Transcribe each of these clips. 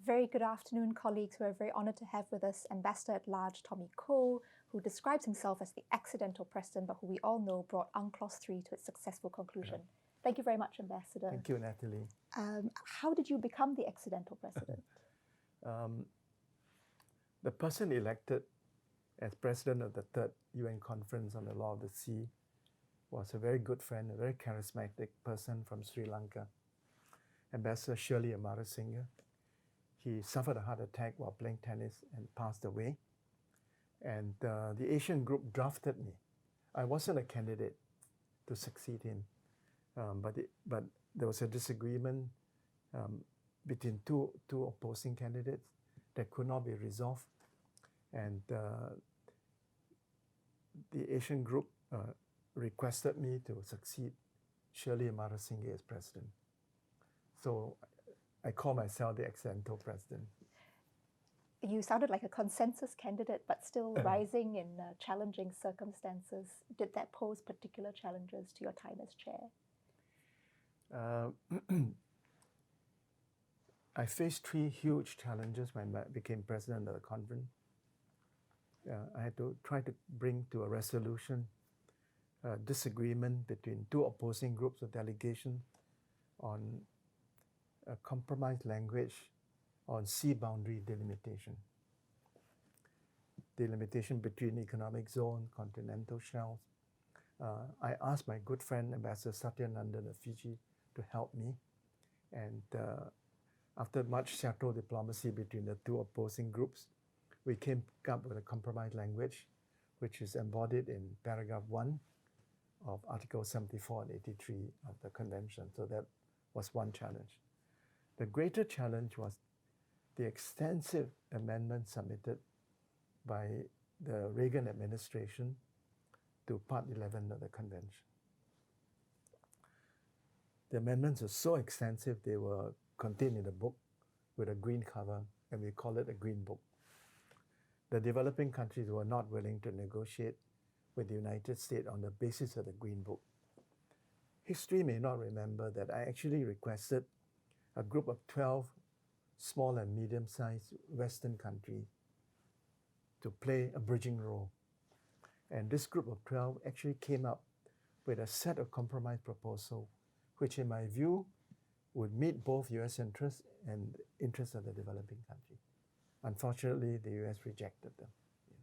Very good afternoon, colleagues. We're very honored to have with us Ambassador at Large Tommy Koh, who describes himself as the accidental president, but who we all know brought UNCLOS III to its successful conclusion. Thank you very much, Ambassador. Thank you, Natalie. How did you become the accidental president? The person elected as president of the Third UN Conference on the Law of the Sea was a very good friend, a very charismatic person from Sri Lanka, Ambassador Shirley Amarasinghe. He suffered a heart attack while playing tennis and passed away. And the Asian group drafted me. I wasn't a candidate to succeed him, but there was a disagreement between two opposing candidates that could not be resolved. And the Asian group requested me to succeed Shirley Amarasinghe as president. So I call myself the accidental president. You sounded like a consensus candidate, but still rising in challenging circumstances. Did that pose particular challenges to your time as chair? I faced three huge challenges when I became president of the conference. I had to try to bring to a resolution a disagreement between two opposing groups of delegation on a compromise language on sea boundary delimitation. Delimitation between economic zone, continental shelves. I asked my good friend Ambassador Satyanandan of Fiji to help me. And after much subtle diplomacy between the two opposing groups, we came up with a compromise language, which is embodied in paragraph 1 of Article 74 and 83 of the Convention. So that was one challenge. The greater challenge was the extensive amendment submitted by the Reagan administration to Part 11 of the Convention. The amendments are so extensive, they were contained in a book with a green cover, and we call it a green book. The developing countries were not willing to negotiate with the United States on the basis of the green book. History may not remember that I actually requested a group of 12 small and medium-sized Western countries to play a bridging role. And this group of 12 actually came up with a set of compromise proposals, which in my view would meet both US interests and the interests of the developing country. Unfortunately, the US rejected them. Yeah.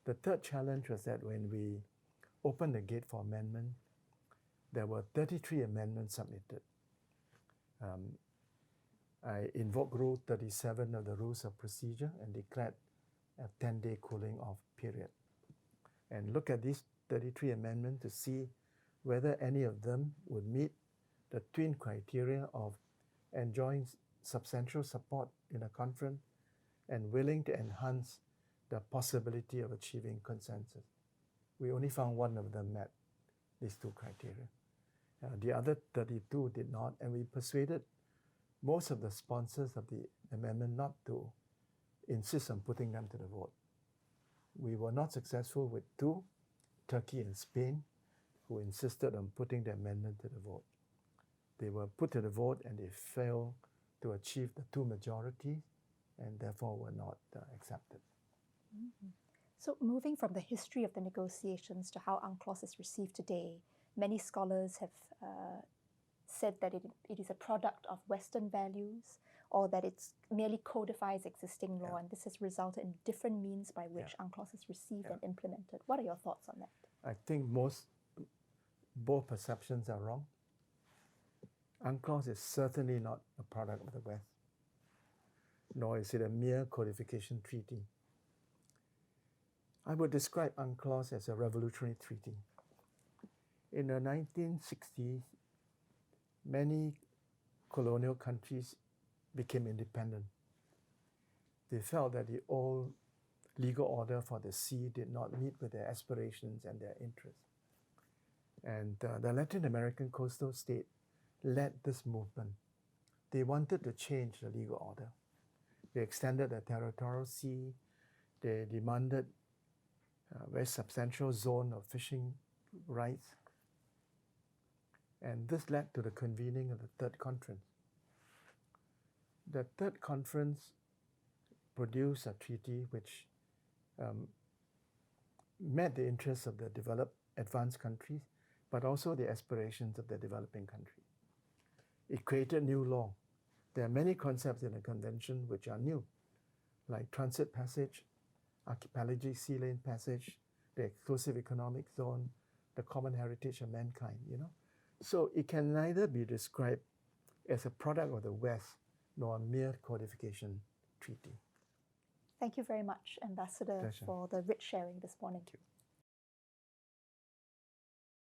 The third challenge was that when we opened the gate for amendment, there were 33 amendments submitted. I invoked Rule 37 of the Rules of Procedure and declared a 10-day cooling off period. And look at these 33 amendments to see whether any of them would meet the twin criteria of enjoying substantial support in a conference and willing to enhance the possibility of achieving consensus. We only found one of them met these two criteria. The other 32 did not, and we persuaded most of the sponsors of the amendment not to insist on putting them to the vote. We were not successful with two, Turkey and Spain, who insisted on putting the amendment to the vote. They were put to the vote and they failed to achieve the two majorities and therefore were not accepted. Mm-hmm. So moving from the history of the negotiations to how UNCLOS is received today, many scholars have said that it is a product of Western values or that it merely codifies existing law, and this has resulted in different means by which UNCLOS is received and implemented. What are your thoughts on that? I think both perceptions are wrong. UNCLOS is certainly not a product of the West, nor is it a mere codification treaty. I would describe UNCLOS as a revolutionary treaty. In the 1960s, many colonial countries became independent. They felt that the old legal order for the sea did not meet with their aspirations and their interests. And the Latin American coastal state led this movement. They wanted to change the legal order. They extended the territorial sea. They demanded a very substantial zone of fishing rights. And this led to the convening of the Third Conference. the third conference produced a treaty which met the interests of the developed, advanced countries, but also the aspirations of the developing countries. It created new law. There are many concepts in the convention which are new, like transit passage, archipelagic sea lane passage, the exclusive economic zone, the common heritage of mankind, you know. So it can neither be described as a product of the West nor a mere codification treaty. Thank you very much, Ambassador, Pleasure. for the rich sharing this morning. Thank you.